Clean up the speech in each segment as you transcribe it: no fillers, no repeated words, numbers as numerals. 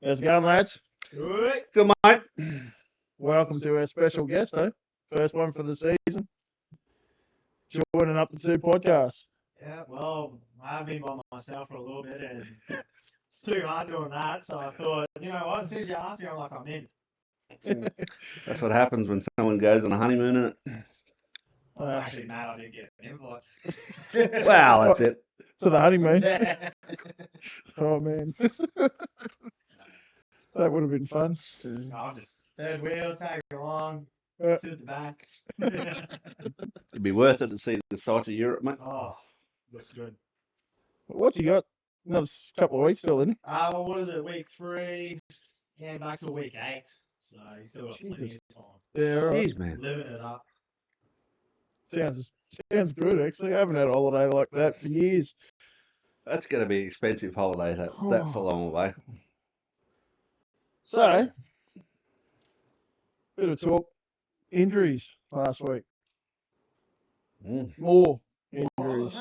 How's it going, lads? Good, mate. Welcome to our special guest, eh? First one for the season. Joining up the two podcasts. Yeah, well, I've been by myself for a little bit, and it's too hard doing that. So I thought, you know what? As soon as you ask me, I'm like, I'm in. That's what happens when someone goes on a honeymoon, isn't it? I'm actually mad I didn't get an invite. Wow, that's it. To the honeymoon. Yeah. Oh, man. That would have been fun. I'll just third wheel, tag along, Yeah. sit at the back. It'd be worth it to see the sights of Europe, mate. Oh, looks good. What's he got? Another couple of weeks still, isn't he? Well, what is it? Week 3, and back to week 8. So he's still got plenty Jesus. of time. Yeah, all right. Jeez, man. Living it up. Sounds good, actually. I haven't had a holiday like that for years. That's going to be expensive holiday, that for long away. So, bit of talk. Injuries last week. More injuries.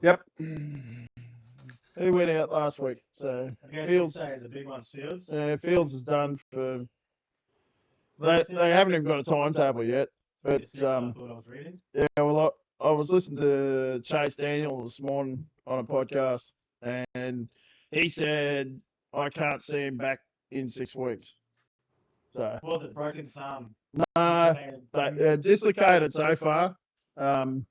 Yep. Who went out last week? So, I guess Fields. you'd say the big one's Fields. Fields is done for. They haven't even got a timetable yet. But I thought I was reading. yeah, well, I was listening to Chase Daniel this morning on a podcast, and he said I can't see him back in 6 weeks. So Was it broken thumb? they dislocated so far. They're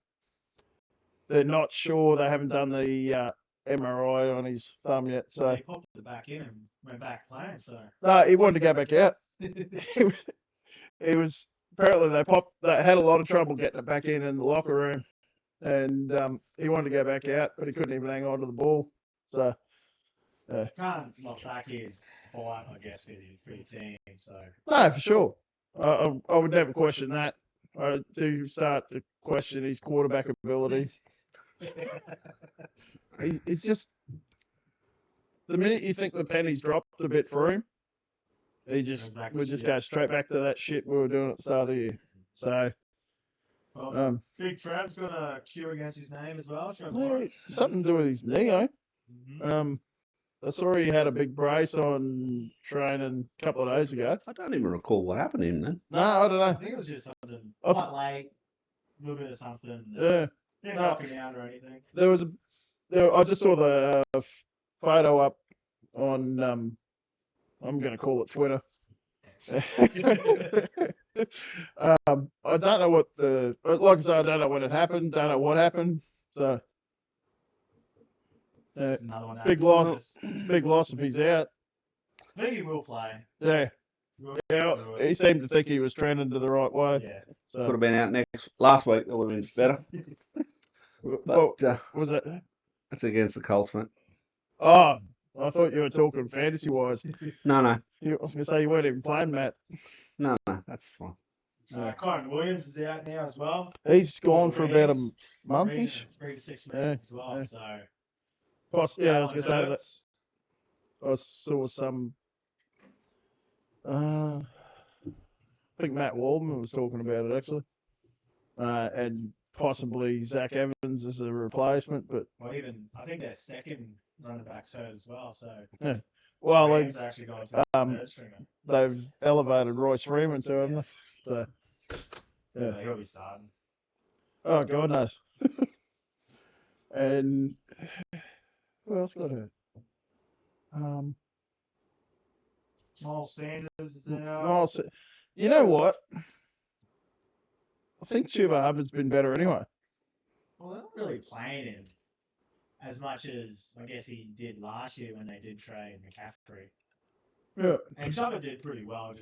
not sure. They haven't done the MRI on his thumb yet. So he popped it back in and went back playing. So no, he wanted to go back out. It was apparently they had a lot of trouble getting it back in the locker room, and he wanted to go back out, but he couldn't even hang on to the ball. So can't knock back his fight, I guess, for your team. So no, for sure, I would never question that. I do start to question his quarterback ability. He's just the minute you think the penny's dropped a bit for him, we just go straight back to that shit we were doing at the start of the year. So, Big Trav's got a cue against his name as well. Something to do with his knee, eh? Mm-hmm. I saw he had a big brace on training a couple of days ago. I don't even recall what happened to him then. No, I don't know. I think it was just something quite late, a little bit of something. Yeah. Didn't knock him out or anything. I just saw the photo up on, I'm going to call it Twitter. I don't know like I said, I don't know when it happened, don't know what happened. So, big loss if he's out. I think he will play. Yeah. He seemed to think he was trending to the right way. Yeah. So, Could have been out last week. That would have been better. But was it? That's against the Colts, mate. Oh, I thought you were talking fantasy-wise. No. I was going to say you weren't even playing, Matt. No, that's fine. Kyron Williams is out now as well. He's gone for about a month-ish. 3 to 6 months as well. Yeah. So, I was going to say that. I saw some. I think Matt Waldman was talking about it actually, and possibly Zach Evans as a replacement. But I think their second running back's hurt as well. So yeah, well they've actually gone to the third stringer. They've elevated Royce Freeman to him. So yeah, he'll be starting. Oh, God knows. And who else got hurt? Miles Sanders is out. You know what? I think Chuba Hubbard's been better anyway. Well, they're not really playing him as much as I guess he did last year when they did trade McCaffrey. Yeah. And Chuba did pretty well.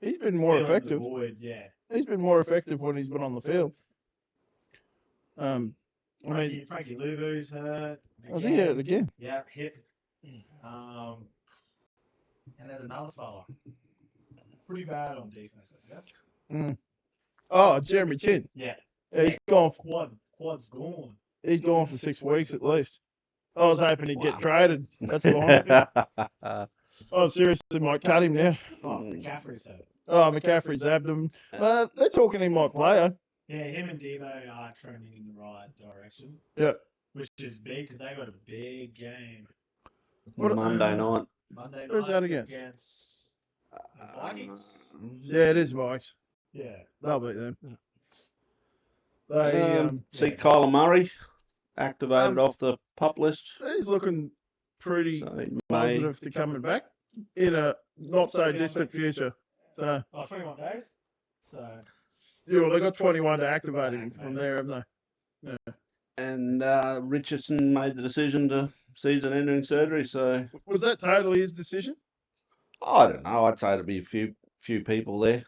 He's been more effective. Yeah. He's been more effective when he's been on the field. Frankie Luvu's hurt. Was he hurt again? Yeah, hip. And there's another fella. Pretty bad on defense, I guess. Oh, Jeremy Chin. Yeah. He's gone. Quad's gone. He's gone for 6 weeks at least. I was hoping he'd get traded. That's fine. Seriously, might cut him now. Oh, McCaffrey's hurt. Oh, McCaffrey's abdomen. They're talking he might play, huh? Yeah, him and Devo are trending in the right direction. Yeah. Which is big because they got a big game. Monday night. Monday night Who's that against? the Vikings. Yeah, it is Vikes. Yeah. They'll beat them. They see yeah. Kyler Murray activated Um, off the pup list. he's looking pretty So he may. positive to coming back in a not so distant future. So 21 days. So yeah, well, they got 21 to activate him from there, haven't they? And Richardson made the decision to season-ending surgery. So Was that totally his decision? I don't know. I'd say there'd be a few people there.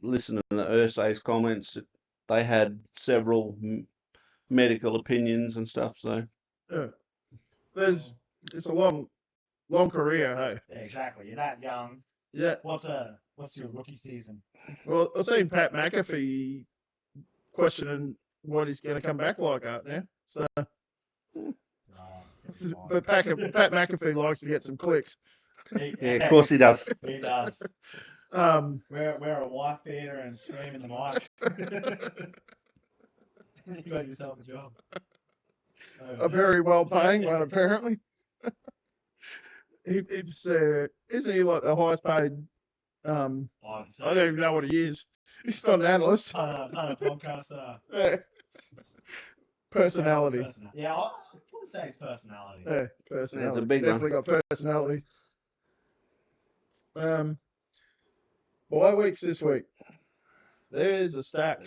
Listening to Ursay's comments, they had several medical opinions and stuff. So Yeah. It's a long career, hey. yeah, exactly. You're that young. Yeah. What's your rookie season? Well, I've seen Pat McAfee questioning what he's going to come back like out now. So, but Pat McAfee likes to get some clicks. yeah, of course he does. He does. Wear a wife beater and scream in the mic. You got yourself a job. A very well paying one, apparently. He's isn't he like the highest paid? I don't even know what he is. He's not an analyst. On a podcaster. Yeah. Personality. Yeah, I would say it's personality. Yeah, personality. It's a big one. Definitely got personality. Bye weeks this week. There's a stack.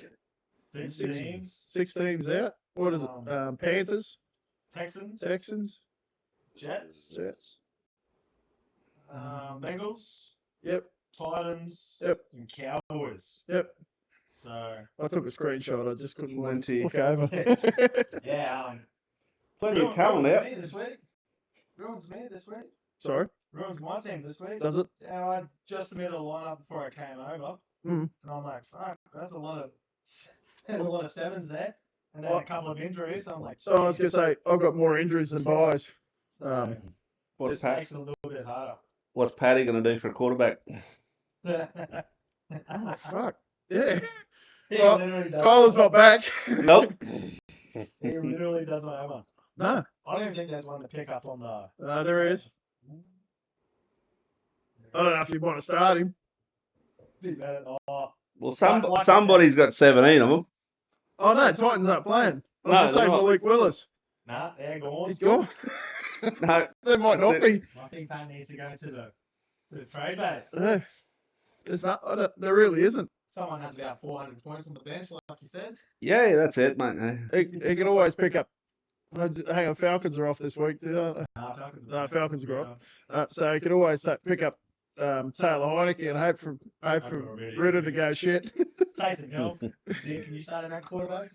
6 teams. 6 teams out. What is it? Panthers, Texans. Jets. Bengals. Yep. Titans. Yep. And Cowboys. Yep. So I took a screenshot. I just couldn't Plenty. look over. yeah. Plenty of talent out. Ruins me this week. Sorry. Ruins my team this week. Does it? Yeah, I just submitted a lineup before I came over, and I'm like, fuck, there's a lot of sevens there, and then a couple of injuries. So I'm like, I was gonna say I've got more injuries than buys. so What's it makes it a little bit harder. What's Paddy going to do for a quarterback? Oh fuck. Yeah. He Well, literally does. Kyler's not back. Nope. He literally does not have one. No. I don't even think there's one to pick up on the. There is. I don't know if you want to start him. Well, Like somebody's got 17 of them. Oh no, Titans aren't playing. I was No, gonna say they're not. Malik Willis. Nah, they're gone. He's gone. No. They might not That's be. I think Pat needs to go to the trade bait. There's not. There really isn't. Someone has about 400 points on the bench, like you said. Yeah, that's it, mate. He can always pick up. Hang on, Falcons are off this week too, aren't they? Falcons. Falcons are off. So he could always pick up Taylor Heineke and hope for Ritter to go shit. Tyson Hill. Can you start in that quarterback?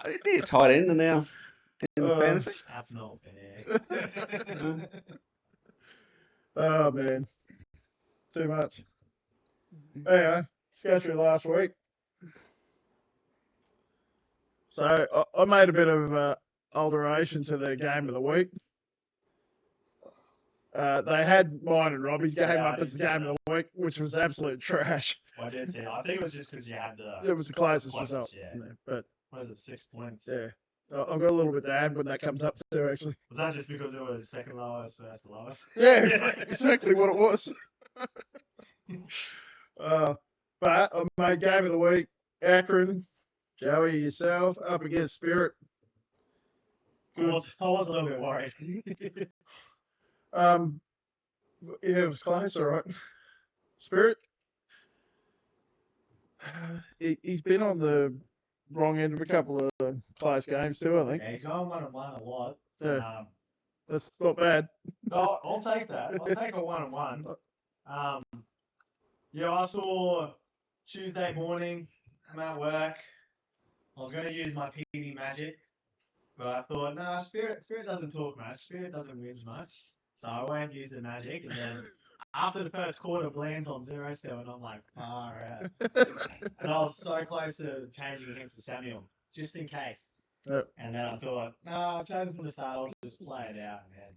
He'd be a tight end now in fantasy. That's not fair. Oh man, too much. Anyway, let's go through last week. So I made a bit of alteration to their game of the week. They had mine and Robbie's game up as the game of the week, which was absolute trash. I did see. I think it was just because you had the. It was the closest result. Yeah. But what is it? 6 points. yeah, I've got a little bit to add when that comes up too. Actually. Was that just because it was second lowest versus lowest? Yeah, exactly what it was. But I made game of the week. Akron, Joey, yourself up against Spirit. I was a little bit worried. Yeah, it was close, all right. Spirit, he's been on the wrong end of a couple of close games too, I think. Yeah, he's going 1-1 a lot. Yeah. That's not bad. No, I'll take that. I'll take a 1-1. Yeah, I saw Tuesday morning. I'm at work. I was going to use my PD magic, but I thought, nah, Spirit doesn't talk much. Spirit doesn't win much, so I won't use the magic. And then after the first quarter, Bland's on 0-7. I'm like, far out. And I was so close to changing him to Samuel, just in case. Yep. And then I thought, no, I'll change him from the start. I'll just play it out, man.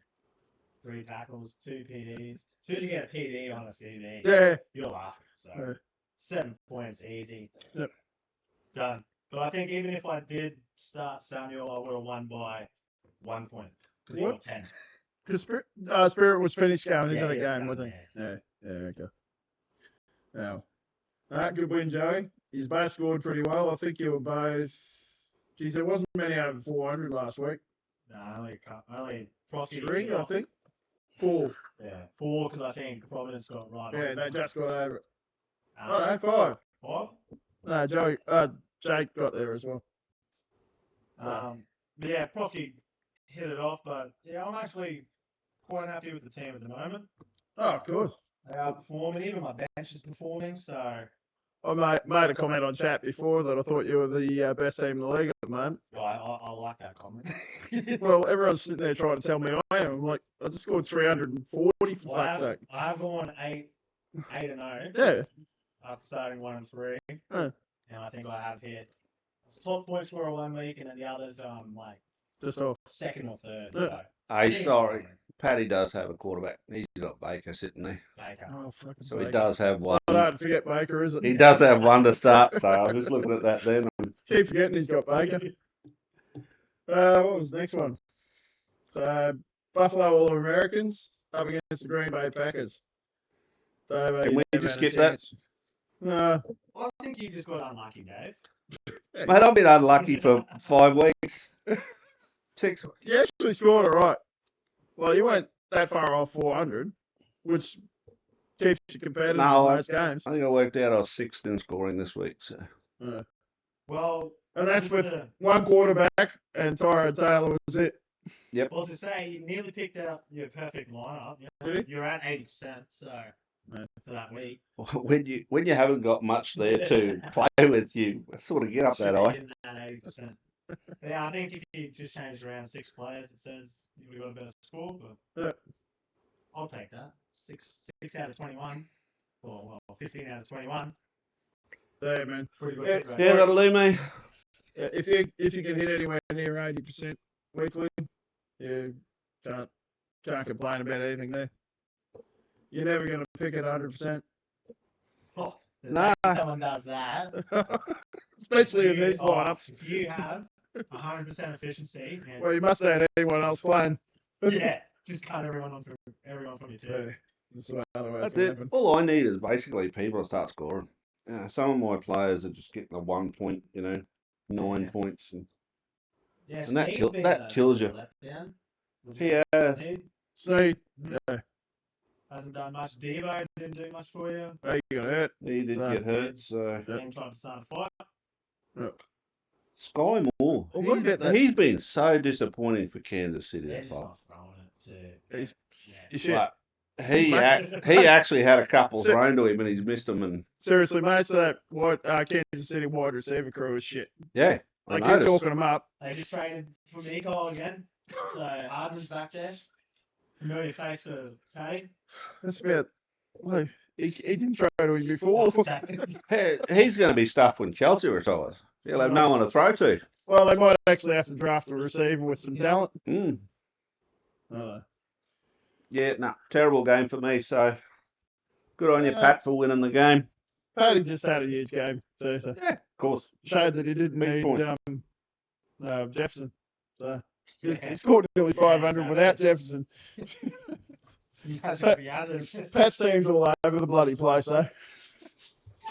3 tackles, 2 PDs. As soon as you get a PD on a CD, Yeah. you're laughing. So Yeah. 7 points, easy. Yep. Done. But I think even if I did start Samuel, I would have won by 1 point because he got 10. Because Spirit was finished going into the he was game, done, wasn't he? Yeah, okay. Now, good win, Joey. He's both scored pretty well. I think you were both. Geez, there wasn't many over 400 last week. No, only Frosty. 3, I think. 4. Yeah, 4 because I think Providence got right. Yeah, they just got over it. Um, Oh, no, 5. 5. No, Jake got there as well. But yeah, Frosty hit it off. But yeah, I'm actually quite happy with the team at the moment. Oh, good. They are performing. Even my bench is performing. So I made a comment on chat before that I thought you were the best team in the league at the moment. I like that comment. Well, everyone's sitting there trying to tell me I am. I'm like, I just scored 340 for fuck's sake. I have gone 8-0. Yeah. After starting 1-3, Huh. and I think I have hit top point scorer 1 week, and then the others like Just off. second or third. Yeah. So Hey, sorry. Paddy does have a quarterback. He's got Baker sitting there. Baker. Oh, fucking So Baker. he does have one. It's not hard to forget Baker, is it? He does have one to start, so I was just looking at that then. Keep forgetting he's got Baker. What was the next one? So, Buffalo All-Americans up against the Green Bay Packers. Can we just skip that? No. I think you just got unlucky, Dave. Mate, I've been unlucky for 5 weeks. 6. You actually scored all right. Well, you weren't that far off 400, which keeps you competitive in most games. I think I worked out I was 6th in scoring this week. So. Well, and that's with one quarterback and Tyrod Taylor was it. Yep. Well, to say you nearly picked out your perfect lineup. You're at 80%, so for that week. When you haven't got much there to play with, you sort of get up that high. That 80%. Yeah, I think if you just changed around 6 players, it says you would have got a better score. But I'll take that. 6 out of 21, or 15 out of 21. There, man. Pretty good. Yeah, that'll do me. If you can hit anywhere near 80% weekly, you can't complain about anything there. You're never going to pick it 100%. Oh, nah. Someone does that. Especially in these lineups. If you have 100% efficiency. Well, you must have had anyone else playing. Yeah, just cut everyone from your team. That's it. All I need is basically people to start scoring. Some of my players are just getting a 1 point, 9 points. And that kills you. Yeah. Sneed. Yeah. Hasn't done much. Devo didn't do much for you. He got hurt. He did get hurt, so. And tried to start a fight. Yep. Sky Moore. He's been so disappointing for Kansas City. They're That's just all. not throwing it to. Shit. He actually had a couple thrown to him and he's missed them. And seriously, most of that Kansas City wide receiver crew is shit. Yeah, they keep talking them up. They just traded for Miko again, so Hardman's back there. Familiar face for Paddy. That's about. Well, he didn't throw to him before. Hey, he's going to be stuffed when Chelsea retires. He'll have no one to throw to. Well, they might actually have to draft a receiver with some talent. Yeah, no, terrible game for me. So good on you, Pat, for winning the game. Paddy just had a huge game too. So. Yeah, of course. Showed that he didn't need Jefferson. So he scored nearly 500 without Jefferson. Pat's team's all over the bloody place, though.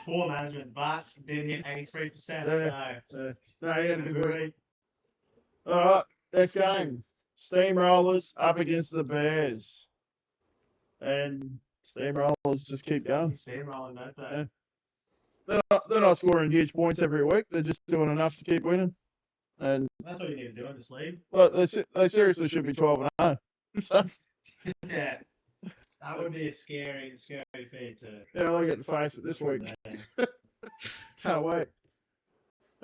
Poor management, but did hit 83%. No, he had a good week. All right, next game. Steamrollers up against the Bears. And Steamrollers just keep going. Steamrolling, don't they? They're not scoring huge points every week. They're just doing enough to keep winning. And that's what you need to do in this league. Well, they seriously should be 12-0. Yeah. That would be a scary feat to. Yeah, I get to face it this week. Can't wait.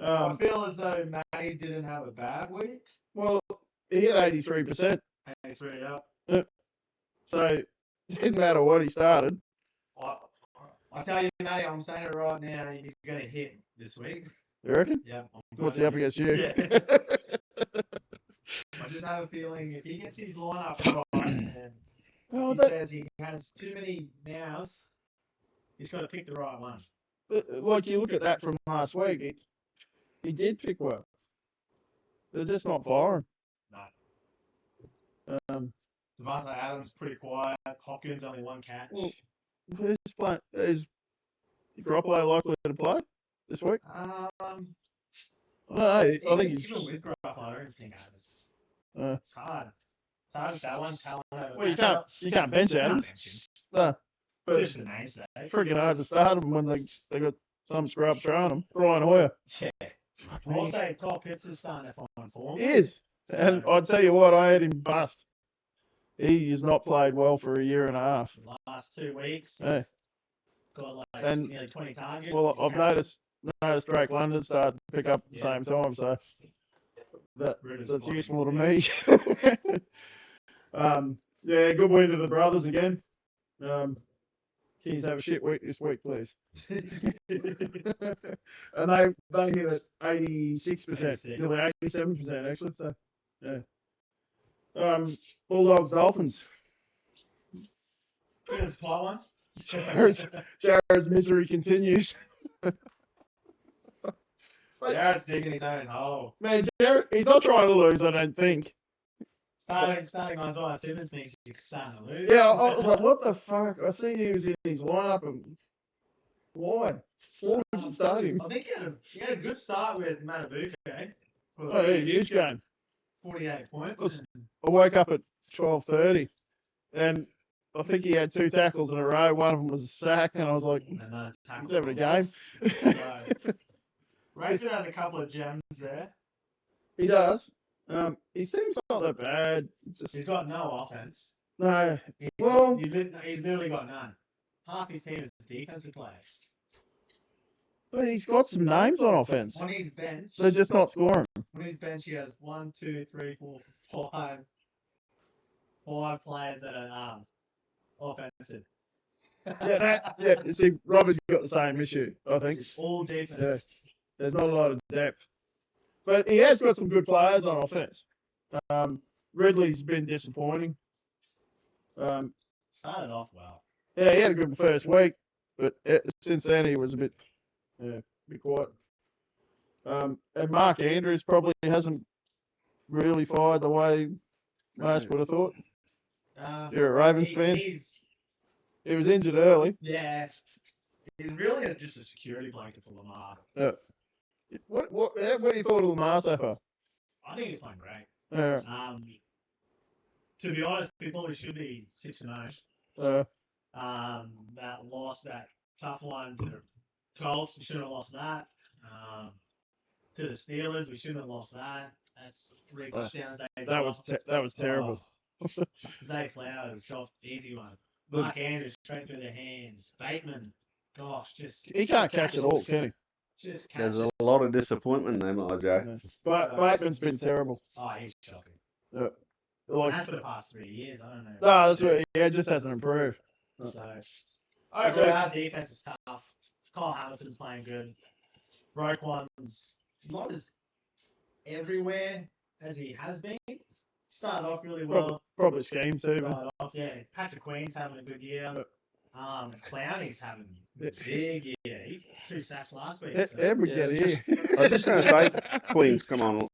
I feel as though Matty didn't have a bad week. Well, he hit 83%. 83, yeah. So it didn't matter what he started. I tell you, Matty, I'm saying it right now. He's going to hit this week. You reckon? Yeah. What's he up against you? Yeah. I just have a feeling if he gets his lineup right and he says he has too many nows, he's got to pick the right one. Like you look at that from last week, he did pick well. They're just not firing. No. Devontae Adams pretty quiet. Hopkins only one catch. Well, who's playing? Is Garoppolo likely to play this week? No, I think he's. Even with Garoppolo, I don't think Adams. Uh, It's hard. It's hard with that one. Talent over well, you can't bench Adams. No, but just for name's sake. freaking hard to start him when they got some scrub throwing him. Brian Hoyer. Yeah. I'll say Kyle Pitts is starting to find form. He is. So, And I'd tell you what, I had him bust. He has not played well for a year and a half. the last 2 weeks, Yeah. he's got like And- nearly 20 targets. Well, He's I've noticed Drake London started to pick up at the Yeah. same time, so Rudiger's that's fine. useful to me. Yeah, good win to the brothers again. Kings have a shit week this week, please. And they hit it 86%, nearly 87% actually. So yeah. Bulldogs Dolphins. Bit of a tight one. Jared's misery continues. Jared's digging his own hole. Man, Jared, he's not trying to lose, I don't think. Starting Isaiah Simmons means you're starting to lose. Yeah, I was like, what the fuck? I seen he was in his lineup and why? Why would you start him? I think he had a good start with Matabuke. Oh, yeah, huge game. 48 points. I woke up at 12:30 and I think he had 2 tackles in a row. One of them was a sack, and I was like, he's having a game. So, Racing has a couple of gems there. He does. His team's not that bad. He's got no offense. No. He's literally got none. Half his team is defensive players. But he's got some names on offense. On his bench, They're just not scoring. on his bench, he has 1, 2, 3, 4, 5 players that are offensive. Yeah. See, Robert's got the same issue, I think. It's all defense. Yeah. There's not a lot of depth. But he has got some good players on offense. Ridley's been disappointing. Started off well. Yeah, he had a good first week, but since then he was a bit quiet. And Mark Andrews probably hasn't really fired the way most would have thought. You're a Ravens fan. He was injured early. Yeah. He's really just a security blanket for Lamar. What do you thought of Lamar so far? I think he's playing great. Yeah. To be honest, we probably should be 6-0. That tough one to the Colts, we shouldn't have lost that. To the Steelers, we shouldn't have lost that. That's 3 touchdowns. That was terrible. Zay Flowers dropped easy one. Mark Andrews straight through their hands. Bateman, gosh, he can't catch it all, can he? There's a lot of disappointment there, my Joe. Yeah. But Bateman's been terrible. Oh, he's shocking. Yeah. That's for the past 3 years. I don't know. No, that's what. Yeah, it just hasn't improved. So overall, our defense is tough. Kyle Hamilton's playing good. Roquan's not as everywhere as he has been. Started off really well. Probably scheme too. Right off, yeah. Patrick Queen's having a good year. Clowney's having a big year. He's 2 sacks last week. So. Every get here. I was just going to say, Queen's come on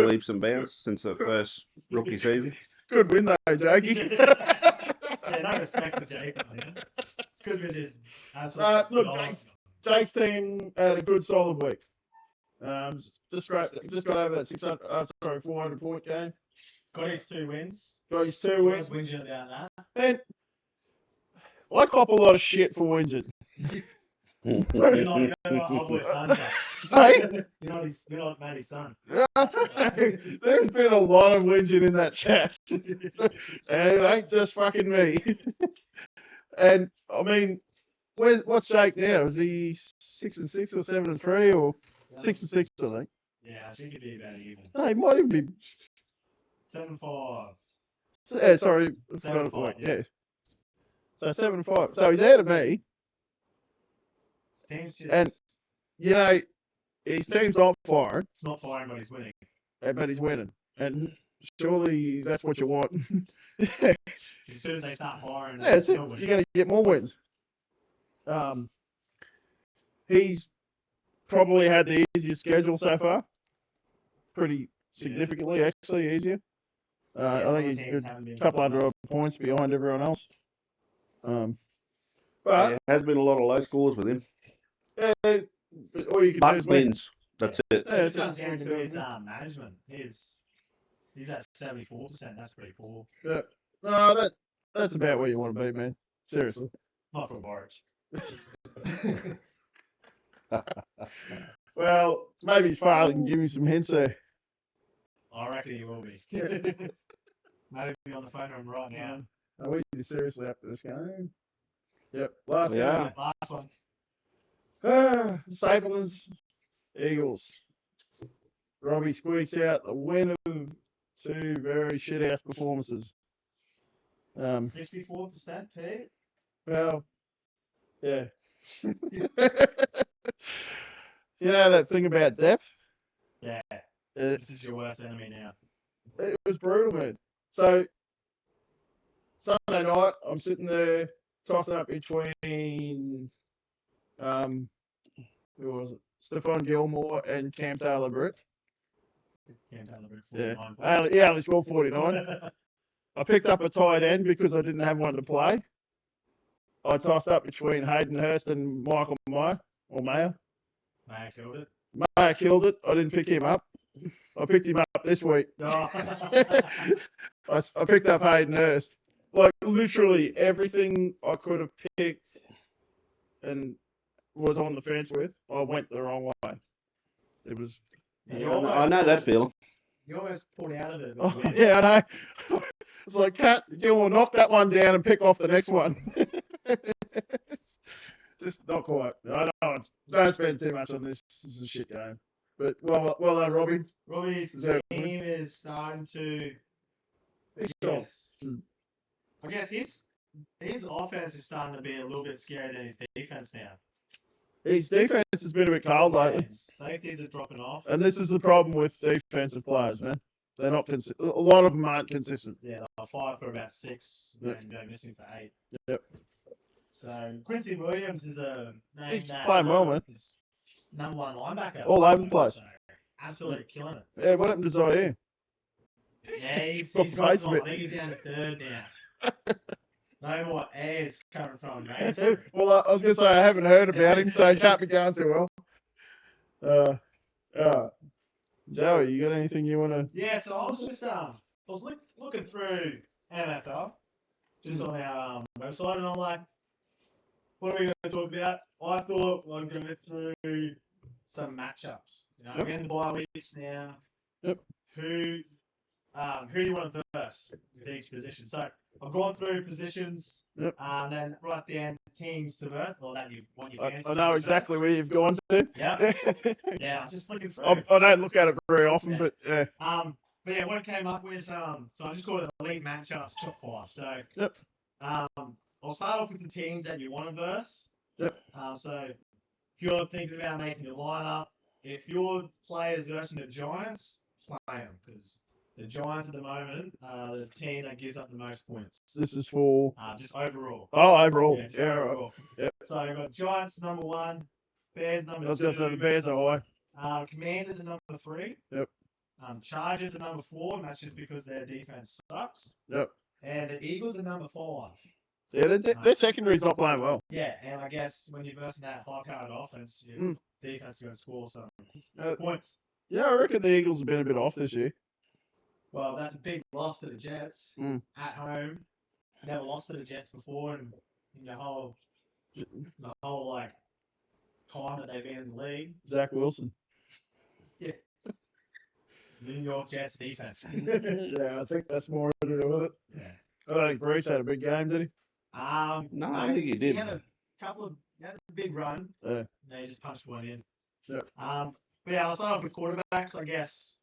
leaps and bounds since the first rookie season. Good win though, Jakey. Yeah, no respect for Jake. It's because we're just look, Jake's team had a good solid week. Just got over that 400 point game. Got his 2 wins. Got his 2 wins. Was whinging about that. And I cop a lot of shit for whinging. You're not our boy's son. Hey? You're not Matty's son. There's been a lot of whinging in that chat. And it ain't just fucking me. And I mean, what's Jake now? Is he 6-6 or 7-3 or 6-6? I think. Yeah, I think he'd be about even. No, he might even be 7-5. Sorry, I forgot a 7-5, point. yeah. Yeah. So 7-5. So he's ahead of me. Team's just. And you know, his team's not firing. It's not firing, but he's winning. But he's winning. And surely that's what you want. As soon as they start firing, yeah, that's it. You're going to get more wins. He's probably had the easiest schedule so far. Pretty significantly, actually, easier. I think he's a couple hundred points behind everyone else. But There has been a lot of low scores with him. yeah, all you can do But is win. wins. That's it. Yeah, It that's comes it. down to his management. He's at 74%. That's pretty poor. Yeah. No, that's about where you want to be, man. Seriously. Not for Borich. Well, maybe his father can give me some hints there. I reckon he will be. Maybe be on the phone to him right now. Are we seriously after this game? Yep. Last We game. are. Last one. Staples, Eagles. Robbie squeaks out the win of two very shit ass performances. 64%, Pete. Well, yeah. You know that thing about depth? Yeah. It, This is your worst enemy now. it was brutal, man. So, Sunday night, I'm sitting there tossing up between, who was it? Stephon Gilmore and Cam Taylor-Britt. Cam Taylor-Britt, Yeah. 49 points. He only scored 49. I picked up a tight end because I didn't have one to play. I tossed up between Hayden Hurst and Michael Mayer, or Mayer. Mayer killed it. Mayer killed it. I didn't pick him up. I picked him up this week. Oh. I picked up Hayden Hurst. Like, literally everything I could have picked and was on the fence with, I went the wrong way. It was... I know that feeling. You almost pulled out of it. Oh, yeah, I know. It's like, Cat, Gilmore, knock that one down and pick off the next one. Just not quite. I know. Don't spend too much on this. This is a shit game. But well done, Robbie. Robbie's team is starting to. I guess his offense is starting to be a little bit scarier than his defense now. His defense has been a bit cold lately. Safeties are dropping off. And this is the problem with defensive players, man. They're not consistent. A lot of them aren't consistent. Yeah, they'll fight for about 6 and go missing for 8. Yep. So Quincy Williams is a name He's that playing well, man. Is number 1 linebacker. All over the place. So absolutely killing it. Yeah, what happened to Zaire? Yeah, he's got the dropped face a off. bit. I think he's down to 3rd now. No more airs coming from him, Well, I was going to say, I haven't heard about him, so he can't be going too well. Joey, you got anything you want to... Yeah, so I was just looking through MFL, just on our website, and I'm like, what are we going to talk about? I thought I'd go through some matchups. You know, we're in the bye weeks now. Yep. Who do you want to verse with each position? So I've gone through positions, and then right at the end, teams to verse, or that you want your fantasy. I know exactly where you've gone to. Yeah. Yeah, I'm just flicking through. I don't look at it very often, but yeah. But yeah, what I came up with, so I just called it Elite Matchups Top 5. So Yep. I'll start off with the teams that you want to verse. Yep. So if you're thinking about making your lineup, if your players versing the Giants, play them, because the Giants at the moment are the team that gives up the most points. This is for... just overall. Oh, overall. Yeah, overall. Right. Yep. So you've got Giants number 1, Bears number 2. I was just saying the Bears are high. Commanders are number 3. Yep. Chargers are number 4, and that's just because their defense sucks. Yep. And the Eagles are number 5. Yeah, their secondary's not playing well. Yeah, and I guess when you're versing that high-powered offense, your defense is going to score some points. Yeah, I reckon the Eagles have been a bit off this year. Well, that's a big loss to the Jets at home. Never lost to the Jets before, and in the whole like time that they've been in the league. Zach Wilson. Yeah. New York Jets defense. Yeah, I think that's more to do with it. Yeah. I don't think Brees had a big game, did he? No, I think he did. He had a big run. Yeah. They just punched one in. Yep. But yeah, I'll start off with quarterbacks, I guess.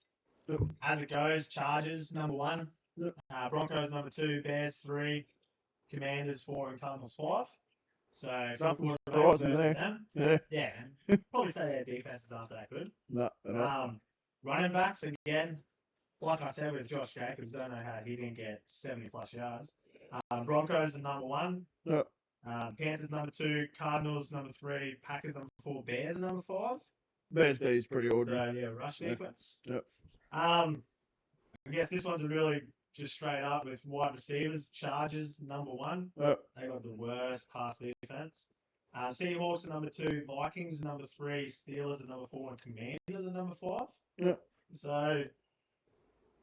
Yep. As it goes, Chargers number 1. Yep. Broncos number 2, Bears 3, Commanders 4, and Cardinals 5. So nothing surprising there. Them, yeah. Probably say their defenses aren't that good. No. Running backs again, like I said with Josh Jacobs, don't know how he didn't get 70 plus yards. Broncos are number 1. Yep. Panthers number 2, Cardinals number 3, Packers number 4, Bears are number 5. Bears D's pretty ordinary. So yeah, rush defense. Yep. I guess this one's a really just straight up with wide receivers, Chargers number 1. Yep. They got the worst pass defense. Seahawks are number 2, Vikings are number 3, Steelers are number 4, and Commanders are number 5. Yep. So,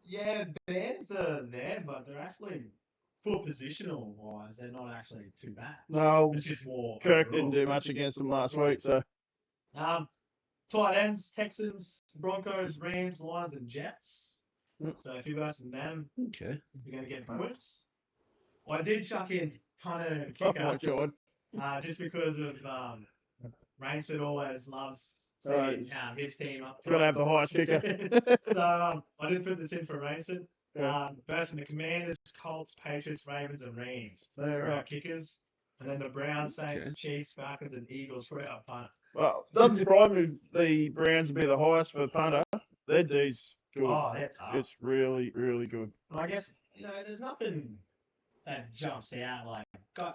yeah, Bears are there, but they're actually, for positional wise, they're not actually too bad. No, It's just more. Kirk overall. didn't do much against them last week, so Tight ends, Texans, Broncos, Rams, Lions, and Jets. Yep. So if you versus them, Okay. you're going to get points. I did chuck in punter and oh kicker my god. just because of Rainsford always loves Right. seeing his team up. Gotta have the highest kicker. So I did put this in for Rainsford. Yeah. Versus the Commanders, Colts, Patriots, Ravens, and Rams There, for our right. kickers. And then the Browns, Saints, Okay. Chiefs, Falcons, and Eagles for our punter. Well, doesn't surprise me the Browns would be the highest for punter. Their D's good. Oh, that's tough. It's really, really good. And I guess, there's nothing that jumps out. Like,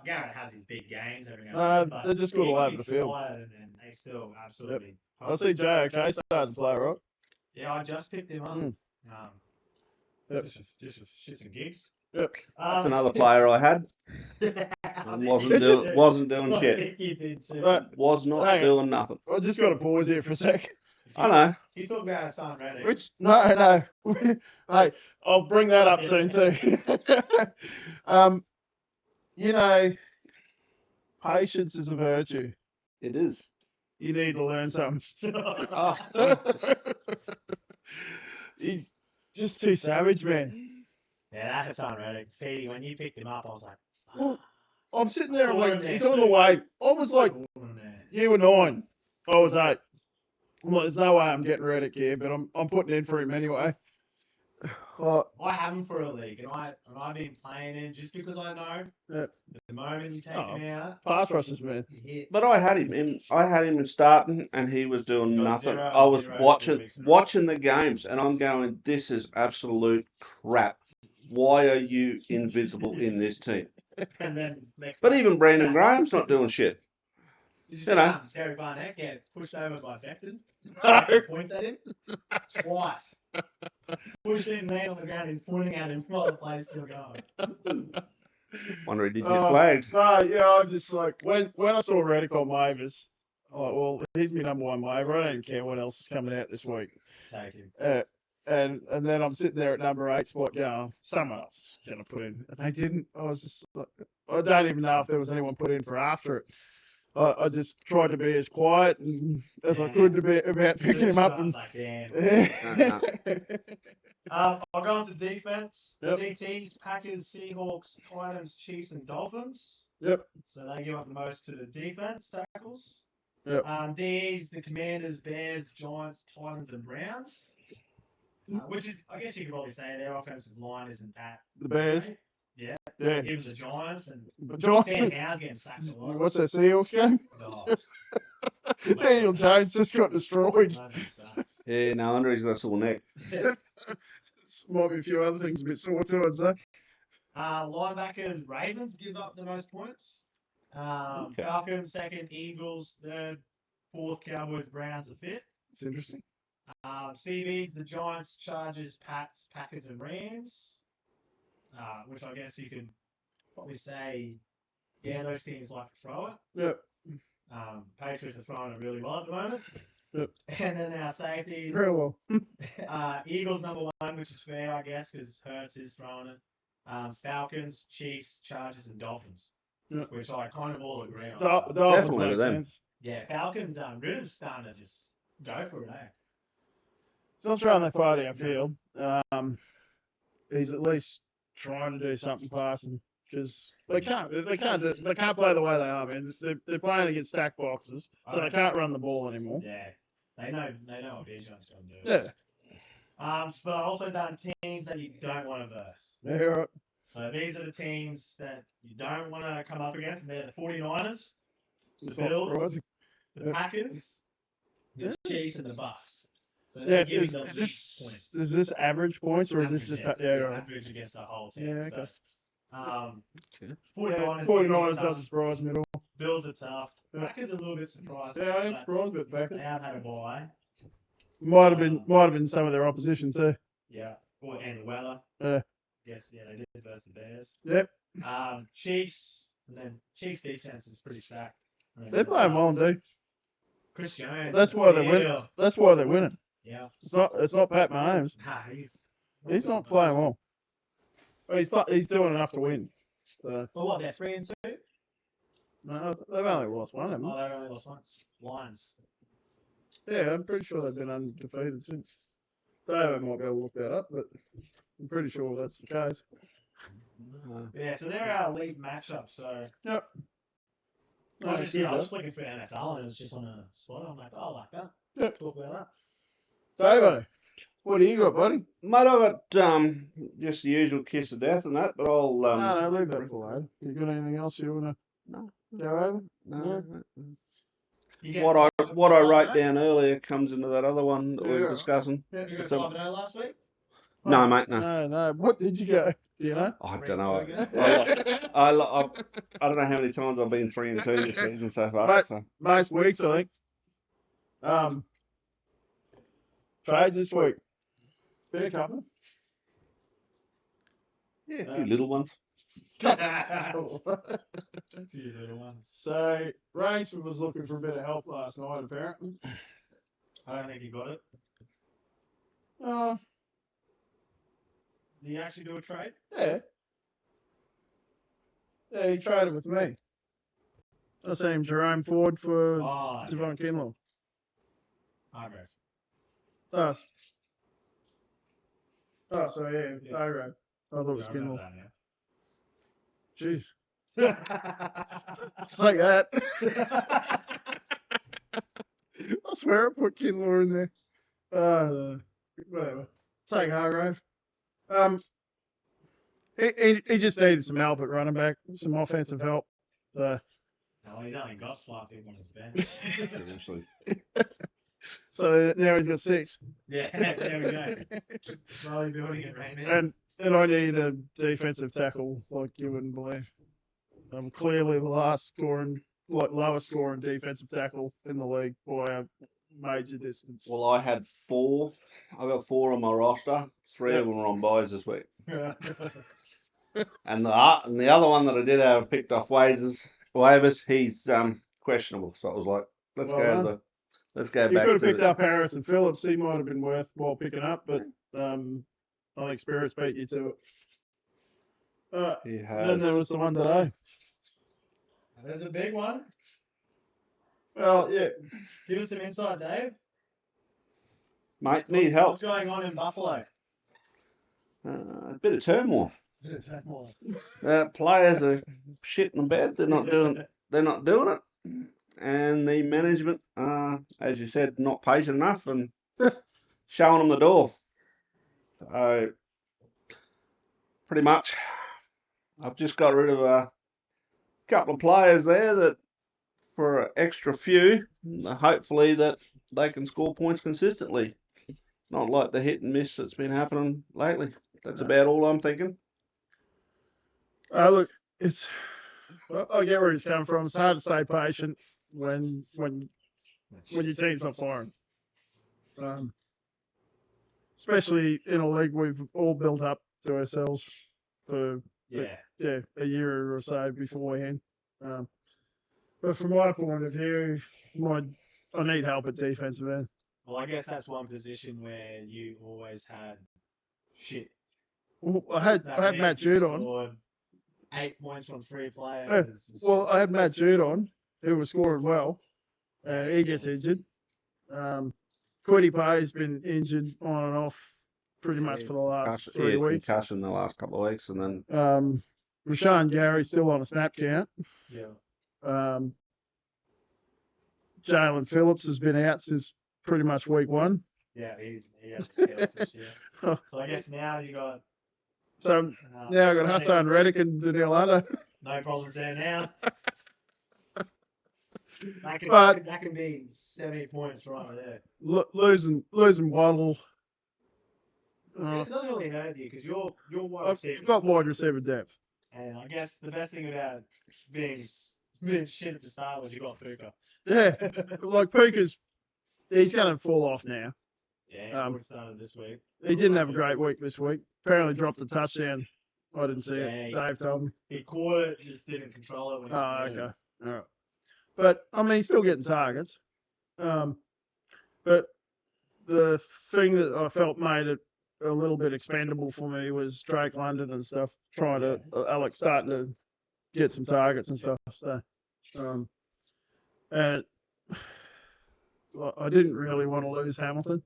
Garrett has his big games every now and then. They're just good all over the field. And they still absolutely. I see JOK starting to play, right? Yeah, I just picked him up. Yep. Just for shits and gigs. Yep. That's another player I had. Wasn't doing I shit. think you did too. Was not Hang on. doing nothing. I just got to pause here for a sec. I know. You talk about Son Reddick. Which no. Hey, I'll bring that up soon too. Patience is a virtue. It is. You need to learn something. Oh, He's just too savage, man. Yeah, that's Son Reddick. Petey, when you picked him up, I was like, Well, I'm sitting there, I'm Saw like, him there he's on the too. way. I was like, man. you were 9. I was 8. I'm like, there's no way I'm getting Reddick here, but I'm putting in for him anyway. I have him for a league, and I've been playing him just because I know Yep. the moment you take him out, Pass rushes, man. he hits. but I had him in starting, and he was doing Got nothing. 0 I was 0 2 watching weeks in a row. the games, and I'm going, this is absolute crap. Why are you invisible in this team? And then next But week, even Brandon sack. Graham's not doing shit. Did you you see know. Derek Barnett get pushed over by Becton? No. Points at him twice. Pushed him, land on the ground, and pointing at him while the play's still going. Wonder he didn't get flagged. No, yeah, I just like when I saw Reddick on waivers, I'm like, well, he's my number 1 waiver. I don't even care what else is coming out this week. Take him. And then I'm sitting there at number 8 spot going, someone else is gonna put in. And they didn't. I was just like, I don't even know if there was anyone put in for after it. I just tried to be as quiet and as I could to be about picking him up. I was And like, damn. Uh-huh. I'll go on to defense. Yep. DTs, Packers, Seahawks, Titans, Chiefs, and Dolphins. Yep. So they give up the most to the defense tackles. Yep. Ds, the Commanders, Bears, Giants, Titans, and Browns. Which is, I guess you could probably say their offensive line isn't that. The Bears. great. Yeah. Yeah. Even the Giants and But Sam Johnson, Howell's getting sacked a lot. what's that Seahawks game? Oh, Daniel Jones just got destroyed. man, that sucks. Yeah, no wonder he's got a sore neck. Might be a few other things a bit sore too, I'd say. Linebackers, Ravens give up the most points. Okay. Falcons, second. Eagles, third. Fourth, Cowboys, Browns, the fifth. It's interesting. CBs, the Giants, Chargers, Pats, Packers, and Rams. Which I guess you could probably say, yeah, those teams like to throw it. Yep. Patriots are throwing it really well at the moment. Yep. And then our safeties. Very well. Eagles number 1, which is fair, I guess, because Hurts is throwing it. Falcons, Chiefs, Chargers, and Dolphins. Yep. Which I kind of all agree on. Dolphins Definitely makes with them. sense. Yeah, Falcons, Ritter's starting to just go for it, eh? He's not throwing that far downfield. He's at least trying to do something passing because they can't play the way they are, man. They're playing against stack boxes, so they can't run the ball anymore. Yeah, they know what Bijan's going to do. Yeah. But I also done teams that you don't want to verse. Yeah, right. So these are the teams that you don't want to come up against, and they're the 49ers, It's the not Bills, surprising. the Yeah. Packers, the Yeah. Chiefs, and the Bucks. So Yeah, they're giving is the least this points. is this average points or is this Average, just yeah, right? average against the whole team? Yeah, So, okay. Okay. 49ers, 49ers tough. doesn't surprise me at all. Bills are tough. Yeah. Packers are a little bit surprised. Yeah, I am but surprised, but they Packers have had a bye. might have been some of their opposition too. Yeah. And weather. Yeah. guess they did versus the Bears. Yep. Chiefs, and then Chiefs defense is pretty stacked. They're playing well, indeed. Chris Jones. That's why they're winning. That's why they're winning. Yeah. It's not Pat Mahomes. Nah, he's not playing well. He's doing enough to win. So. Well, what, they're 3-2? No, they've only lost one, haven't they? Oh, they've only lost once. Lions. Yeah, I'm pretty sure they've been undefeated since. David might be able to look that up, but I'm pretty sure that's the case. Yeah, so they're our league matchup, so. Yep. I was flicking through NFL and it was just on a spot. I'm like, oh, I like that. Yep. Talk about that. Davo, what do you got, buddy? Mate, I got just the usual kiss of death and that, but I'll no, leave that for later. You got anything else you wanna go over? No. Yeah. What I wrote down earlier comes into that other one that we were discussing. Yeah. You got 5-0 last week? No, mate, no. No. What did you go? Do you know? I don't know. I don't know how many times I've been 3-2 this season so far. Most weeks, I think. Trades this week. Been a couple. Yeah, a few little ones. A few little ones. So, Rainsford was looking for a bit of help last night, apparently. I don't think he got it. Did he actually do a trade? Yeah. Yeah, he traded with me. I sent him Jerome Ford for Javon Kinlaw. Hargrave. Us. Oh, sorry, yeah. Hargrave. I thought it was Kinlaw. Jeez. It's like that. I swear I put Kinlaw in there. Whatever. Take Hargrave. He just needed some help at running back, some offensive help. No, he's only got 5 people on his bench. So now he's got 6. Yeah, there we go. Slowly building it right now. And I need a defensive tackle like you wouldn't believe. I'm clearly the lowest scoring defensive tackle in the league by a major distance. Well, I had 4. I got 4 on my roster. 3 of them were on buys this week. And the other one that I did have picked off waivers, he's questionable. So it was like, let's go back. You could have picked up Harrison Phillips. He might have been worthwhile picking up, but I think Spirits beat you to it. He has. Then there was the one today. There's a big one. Well, yeah. Give us some insight, Dave. Mate, need help. What's going on in Buffalo? A bit of turmoil. Players are shitting the bed. They're not doing it. And the management, as you said, not patient enough and showing them the door. So pretty much, I've just got rid of a couple of players there that for an extra few, hopefully that they can score points consistently. Not like the hit and miss that's been happening lately. That's about all I'm thinking. Look, I get where he's coming from. It's hard to stay patient when your team's not firing. Especially in a league we've all built up to ourselves for a year or so beforehand. But from my point of view, I need help at defensive end. Well, I guess that's one position where you always had shit. Well, I had Matt Jude on. 8 points from 3 players. I had Matt Jude on, who was scoring well. He gets injured. Quiddy Pay's been injured on and off pretty much for the last 3 weeks. Concussion the last couple of weeks, and then Rashawn Gary's still on a snap count. Yeah. Jalen Phillips has been out since pretty much week 1. Yeah, he has been this year. So I guess now you got. So now I've got Hassan Reddick and Daniel Hunter. No problems there now. That can be 70 points right there. Losing Waddle. This doesn't really hurt you because you're wide receiver. I've got wide receiver depth. And I guess the best thing about being shit at the start was you got Fuka. Yeah, like he's going to fall off now. Yeah, he started this week. He didn't have a great week this week. Apparently dropped a touchdown I didn't see it. Dave told me. He caught it, just didn't control it when he Oh, threw it. okay. All right. But, I mean, he's still getting targets. But the thing that I felt made it a little bit expendable for me was Drake London and stuff, trying to, Alex starting to get some targets and stuff. So, and I didn't really want to lose Hamilton,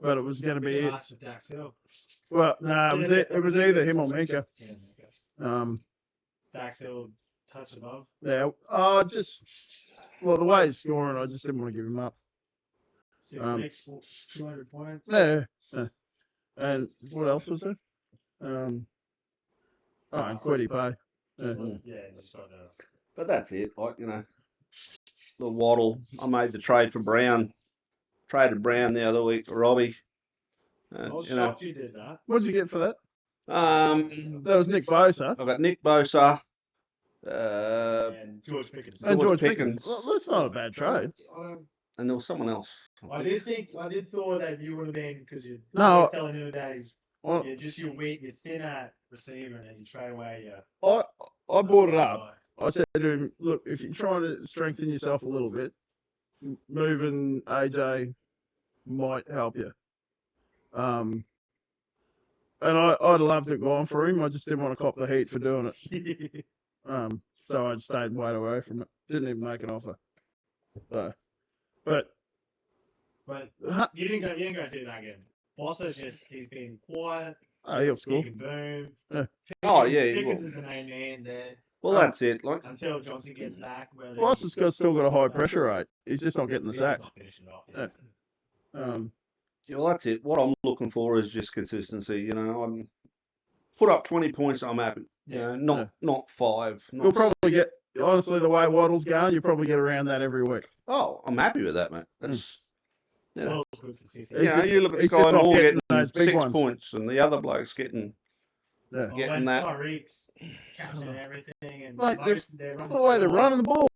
but it was going to be it. Dax Hill. Well, no, it was either him or Minka. Yeah, okay. Dax Hill touch above. Yeah, the way he's scoring, I just didn't want to give him up. 6 weeks, 200 points. Yeah. And what else was there? And Quiddy Pay. Yeah, just got that. But that's it. Like, the Waddle. I made the trade for Brown. Traded Brown the other week to Robbie. I was shocked you did that. What'd you get for that? That was Nick Bosa. I got Nick Bosa. And George Pickens. And George Pickens. Well, that's not a bad trade. And there was someone else. I did thought that you would have been, because you're telling him about his, just your weak, you're thinner receiver, and then you trade away your. I brought it up. I said to him, look, if you're trying to strengthen yourself a little bit, moving AJ might help you. And I'd love to have gone for him. I just didn't want to cop the heat for doing it. So I stayed way away from it. Didn't even make an offer. So, but you didn't go through that again. Bossa's he's been quiet. He'll score. He can boom. Yeah. Pickens is the main man there. Well, that's it. Like, until Johnson gets back. Boss has still got a high pressure rate. He's just not getting the sacks. Well, that's it. What I'm looking for is just consistency. I'm put up 20 points. I'm happy. Not 5. You'll probably get, honestly, the way Waddle's going, you probably get around that every week. Oh, I'm happy with that, mate. That's. Waddle's good for 50. You look at Sky Moore getting 6 points, and the other bloke's getting. Getting that. Tyreek's catching everything, and the way they're running the ball.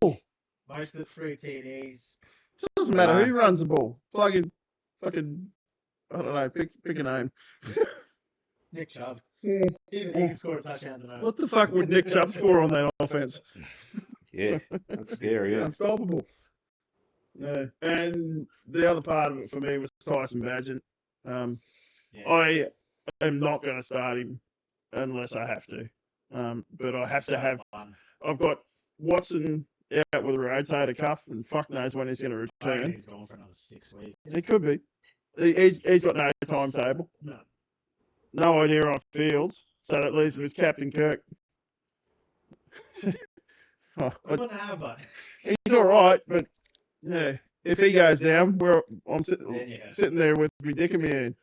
Most of the 3 TDs. It doesn't matter who runs the ball. Plug in, fucking, I don't know, pick a name. Nick Chubb. Even he can score a touchdown tonight. What the fuck would Nick Chubb score on that offense? Yeah, that's scary. Yeah. Unstoppable. Yeah. And the other part of it for me was Tyson Badgett. I am not going to start him unless I have to. But I have to have. I've got Watson out with a rotator cuff, and fuck knows when he's going to return. He's gone for another 6 weeks. He could be. He's got no timetable. No idea on fields, so that leaves him with Captain Kirk. He's all right, but yeah, if he goes down, I'm sitting there with my dick in my hand.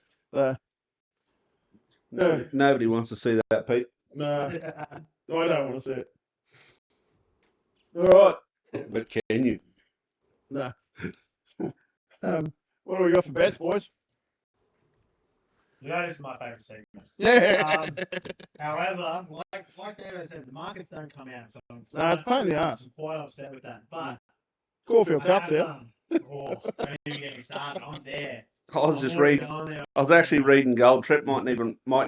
Nobody wants to see that, Pete. No, I don't want to see it. All right. But can you? No. What do we got for bets, boys? This is my favourite segment. Yeah. However, like David said, the markets don't come out, so it's a pain in the ass. I'm quite upset with that. But Caulfield Cup's out. Don't even get me started. I'm there. I was actually reading Gold Trip mightn't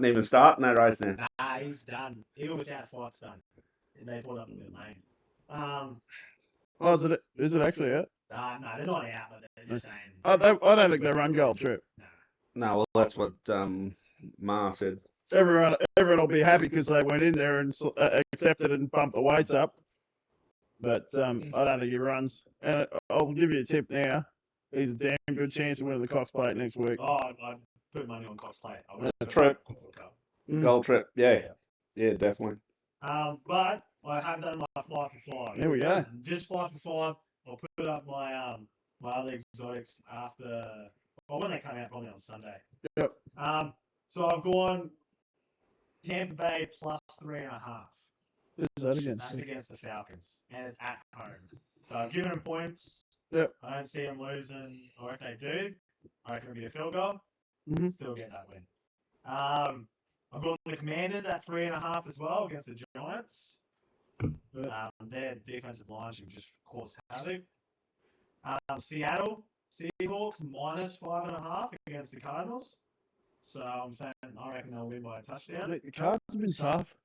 even start in that race now. Nah, he's done. Even without Fox done. They put up a good lane. Is it actually out? No, they're not out, but they're just saying. I don't think they run Gold Trip. No, well, that's what Ma said. Everyone will be happy because they went in there and accepted and bumped the weights up. But I don't think he runs. And I'll give you a tip now. He's a damn good chance of winning the Cox Plate next week. Oh, I'd put money on Cox Plate. Trip. Gold Trip. Yeah, definitely. But I have done my 5 for 5. There we go. Just 5 for 5. I'll put up my my other exotics after. Well, when they come out, probably on Sunday. Yep. So I've gone Tampa Bay plus 3.5. Is that against? That's against the Falcons, and it's at home. So I've given them points. Yep. I don't see them losing, or if they do, I reckon it'll be a field goal. Mm-hmm. Still get that win. I've got the Commanders at 3.5 as well against the Giants. Their defensive line should just cause havoc. Seattle Seahawks minus 5.5 against the Cardinals. So I'm saying I reckon they'll win by a touchdown. Mate, the Cards have been tough.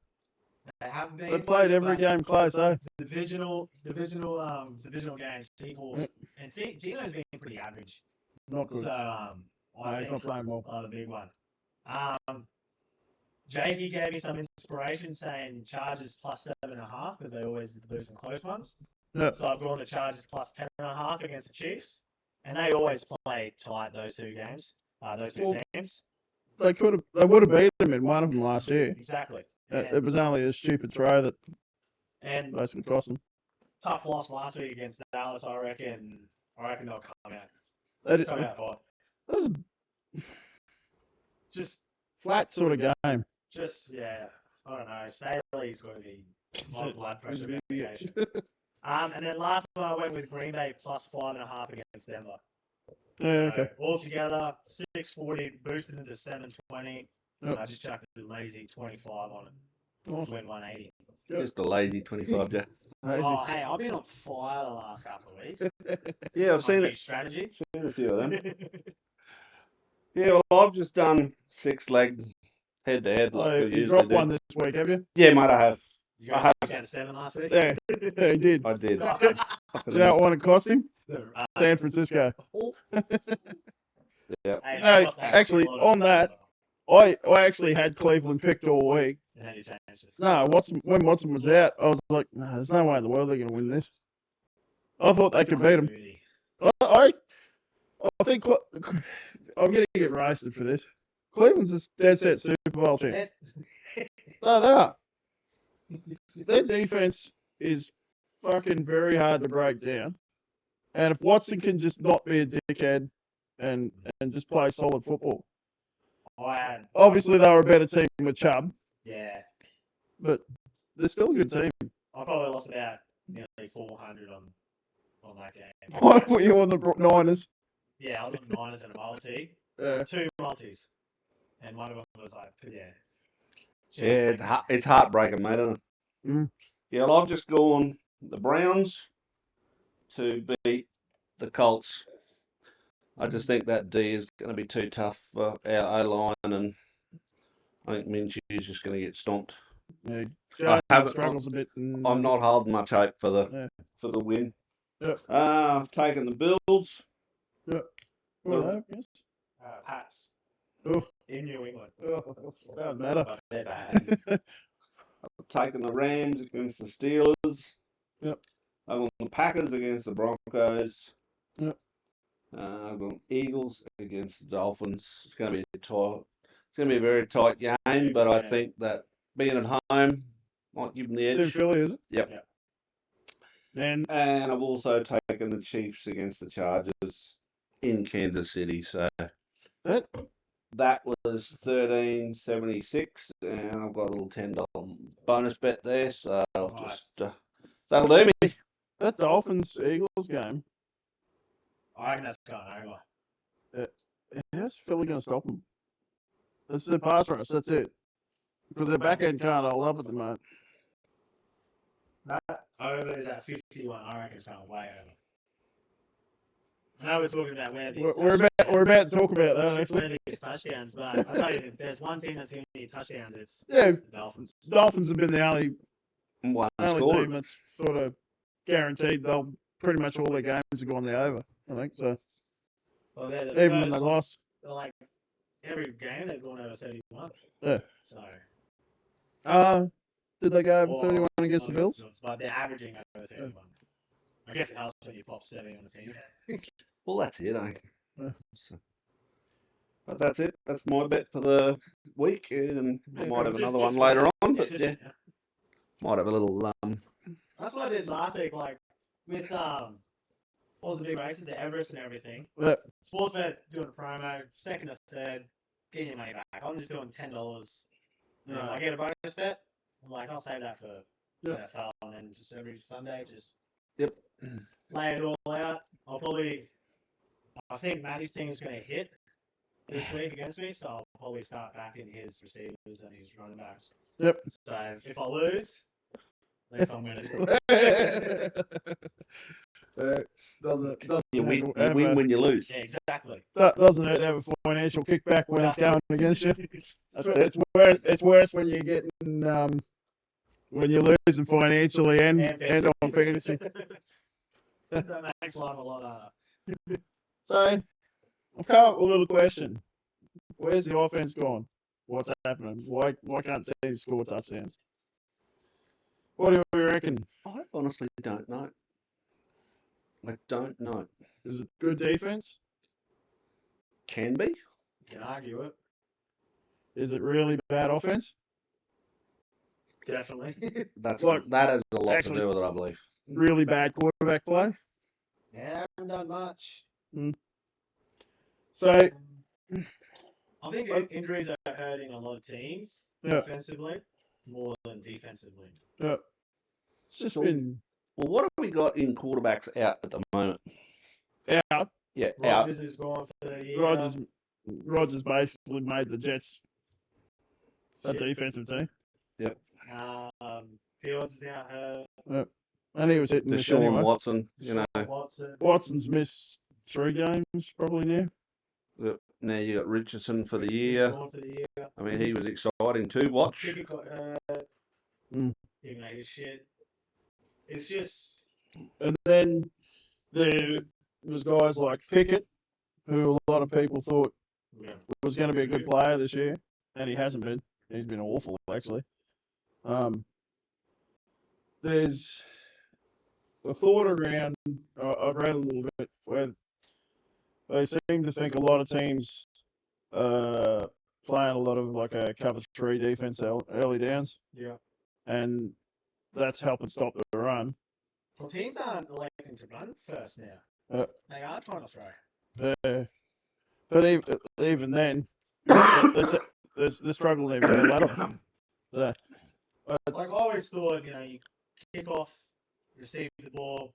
They have been. They played every game close, eh? Divisional games. Seahawks and Gino's been pretty average. Not good. So I he's think not playing well. the big one. Jakey gave me some inspiration saying Chargers plus 7.5 because they always lose in close ones. Yeah. So I've gone the Chargers plus 10.5 against the Chiefs, and they always play tight those two games. Those two teams. They would have beat them in one of them last year. Exactly. It was only a stupid throw that basically cost them. Tough loss last week against Dallas. I reckon they'll come out. Come out hot. That was just flat sort of game. Just I don't know. Staley's got to be high blood pressure medication. And then last one I went with Green Bay plus 5.5 against Denver. Yeah, okay. Altogether, 640 boosted into 720. Yep. I just chucked a lazy 25 on it. Awesome. Win 180. Just a lazy 25, Jack. Oh, hey, I've been on fire the last couple of weeks. Yeah, I've seen it. Strategy. Seen a few of them. Yeah, well, I've just done 6-leg head-to-head like we you usually dropped do. one this week, have you? Yeah, mate, I have. You guys down to 7 last week? Yeah, he did. I did. You know what it cost him? San Francisco. Yeah. Hey, No, actually, on that, I actually had Cleveland picked all week. And then you changed it. No, when Watson was out, I was like, no, there's no way in the world they're going to win this. I thought they could beat them. I think I'm going to get roasted for this. Cleveland's a dead set Super Bowl chance. No, they are. Their defense is fucking very hard to break down. And if Watson can just not be a dickhead and just play solid football. Obviously, they were a better team with Chubb. Yeah. But they're still a good team. I probably lost about nearly 400 on that game. What were you on the Niners? Yeah, I was on the Niners and a multi. Yeah. 2 multis. And one of them was like, Yeah, it's heartbreaking, mate, isn't it? Mm. Yeah, well, I've just gone the Browns to beat the Colts. I just think that D is going to be too tough for our O-line, and I think Minshew's just going to get stomped. Yeah, Struggles a bit. I'm not holding much hope for the win. Yep. I've taken the Bills. Yep. Yes. Pats. Oh. In New England. Oh, doesn't matter. But they're bad. I've taken the Rams against the Steelers. Yep. I've got the Packers against the Broncos. Yep. I've got Eagles against the Dolphins. It's going to be it's going to be a very tight game, but I think that being at home might give them the edge. It's in Philly, is it? Yep. And I've also taken the Chiefs against the Chargers in Kansas City. So that was $13.76, and I've got a little $10 bonus bet there. So I'll just that'll do me. That Dolphins Eagles game. I reckon that's going over. How's Philly going to stop them? This is their pass rush. That's it. Because their back end can't hold up at the moment. That over is at 51. I reckon it's going way over. Now we're talking about where these we're about to talk about that actually. Where these touchdowns, but I tell you, if there's one team that's going to need touchdowns, it's the Dolphins. Dolphins have been the only score. team that's sort of guaranteed they'll pretty much all their games have gone the over. I think so. Well, they're even when they lost. Like every game they've gone over 31. Yeah. So. Did they go over 31 against the Bills? But they're averaging over 31. I guess it helps when you pop 70 on the team. Well, that's it, So, but that's it. That's my bet for the week, and I might have another one later on. But might have a little. That's what I did last week, like with all the big races, the Everest and everything. Yeah. Sportsbet doing a promo, second or third, getting your money back. I'm just doing $10. Yeah. I get a bonus bet. I'm like, I'll save that for NFL, and then just every Sunday, just lay it all out. I think Matty's team is going to hit this week against me, so I'll probably start backing his receivers and his running backs. Yep. So if I lose, at least I'm winning. You win when you lose. Yeah, exactly. Doesn't it have a financial kickback when it's going against you? It's worse when you're getting when you're losing financially and on fantasy. That makes life a lot harder. So I've come up with a little question: where's the offense gone? What's happening? Why can't teams score touchdowns? What do we reckon? I honestly don't know. I don't know. Is it good defense? Can be. Can argue it. Is it really bad offense? Definitely. That has a lot actually- to do with it, I believe. Really bad quarterback play? Yeah, I haven't done much. So I think injuries are hurting a lot of teams offensively more than defensively. it's just been Well, what have we got in quarterbacks out at the moment? out. Yeah, Rodgers is gone for the year. Rodgers basically made the Jets a defensive team. Yep. Fields is now hurt. And he was hitting this Deshaun anyway. Watson, Watson's missed 3 games probably now. Yep. Now you got Richardson for the year. I mean, he was exciting to watch. Pickett got hurt. He made his shit. It's just. And then there's guys like Pickett, who a lot of people thought was going to be a good player this year, and he hasn't been. He's been awful, actually. There's a thought around, I've read a little bit, where they seem to think a lot of teams playing a lot of like a cover 3 defense early downs. Yeah. And that's helping stop the run. Well, teams aren't electing to run first now. They are trying to throw. But even then, they're struggling even a little. Like I always thought, you kick off, receive the ball,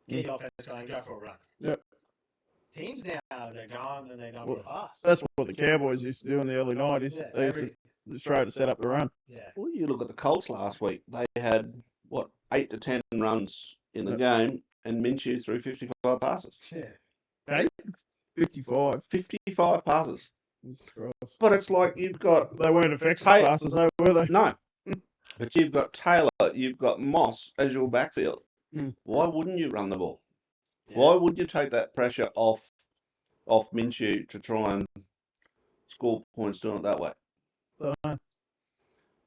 get your offense going, go for a run. Yep. Teams now, they're going and they don't get a pass. That's what the Cowboys used to do in the early 90s. Yeah, they used to just try to set up the run. Yeah. Well, you look at the Colts last week. They had, 8 to 10 runs in the game, and Minshew threw 55 passes. Yeah. Hey? 55. 55 passes. Jesus Christ. But it's like you've got... They weren't effective passes, though, were they? No. But you've got Taylor, you've got Moss as your backfield. Why wouldn't you run the ball? Yeah. Why would you take that pressure off Minshew to try and score points doing it that way?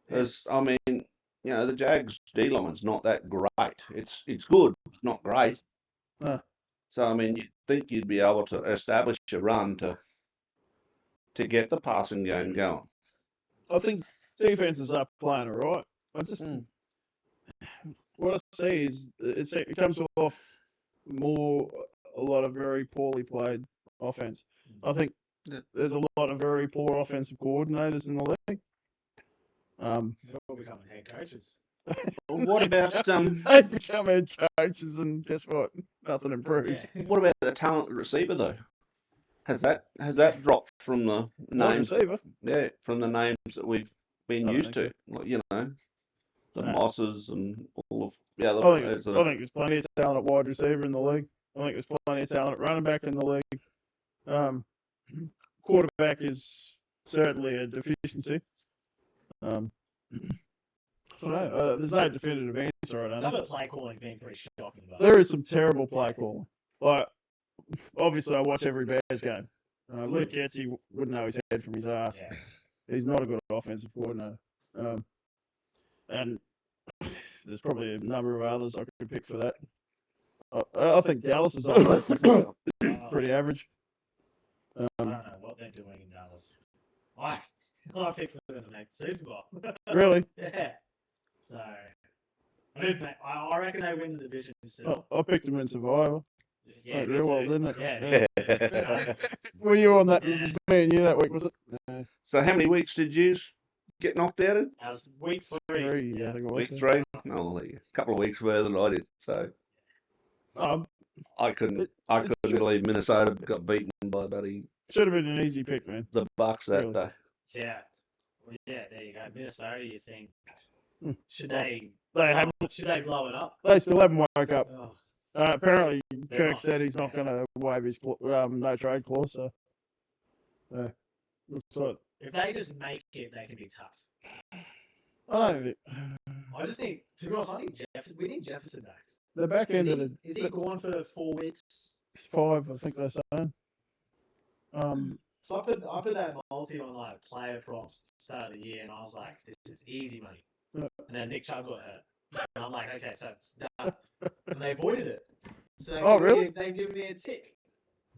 Because, I mean, the Jags D-line's not that great. It's good, not great. So, I mean, you'd think you'd be able to establish a run to get the passing game going. I think defenses are playing all right. What I see is it comes off a lot of very poorly played offense. I think there's a lot of very poor offensive coordinators in the league. They're all becoming head coaches. What about they become head coaches, and guess what? Nothing improves. Yeah. What about the talent receiver though? Has that dropped from the names? Receiver? Yeah, from the names that we've been used to. Like, the Mosses and all of the other players. I think there's plenty of talent at wide receiver in the league. I think there's plenty of talent at running back in the league. Quarterback is certainly a deficiency. There's no definitive answer. I don't know. Some of the play calling's been pretty shocking. There is some terrible play calling. Like, obviously, I watch every Bears game. Luke Getzey wouldn't know his head from his ass. Yeah. He's not a good offensive coordinator. And there's probably a number of others I could pick for that. I think Dallas's offense is pretty average. I don't know what they're doing in Dallas. I picked for them to make the Super Bowl. Really? Yeah. So, I reckon they win the division still. I picked them in Survivor. Yeah, real well, didn't it? Yeah. Were you on that? Yeah. Me and you that week, was it? So how many weeks did you get knocked out in? That was week 3. Yeah, I think it was. Week 3? No, a couple of weeks further than I did. So I couldn't believe Minnesota got beaten by buddy. Should have been an easy pick, man. The Bucks that day. Yeah. Well, yeah, there you go. Minnesota, you think? Should they blow it up? They still haven't woke up. Oh. Apparently, Kirk said he's not going to waive his no trade clause. So looks like If they just make it, they can be tough. I don't think I just think, to be honest, we need Jefferson back. the back end of Is he gone for 4 weeks? 5, I think they're saying. So I put that multi on like player props start of the year, and I was like, this is easy money. Yeah. And then Nick Chubb got hurt, and I'm like, okay, so it's done. And they avoided it. So really? They've given me a tick.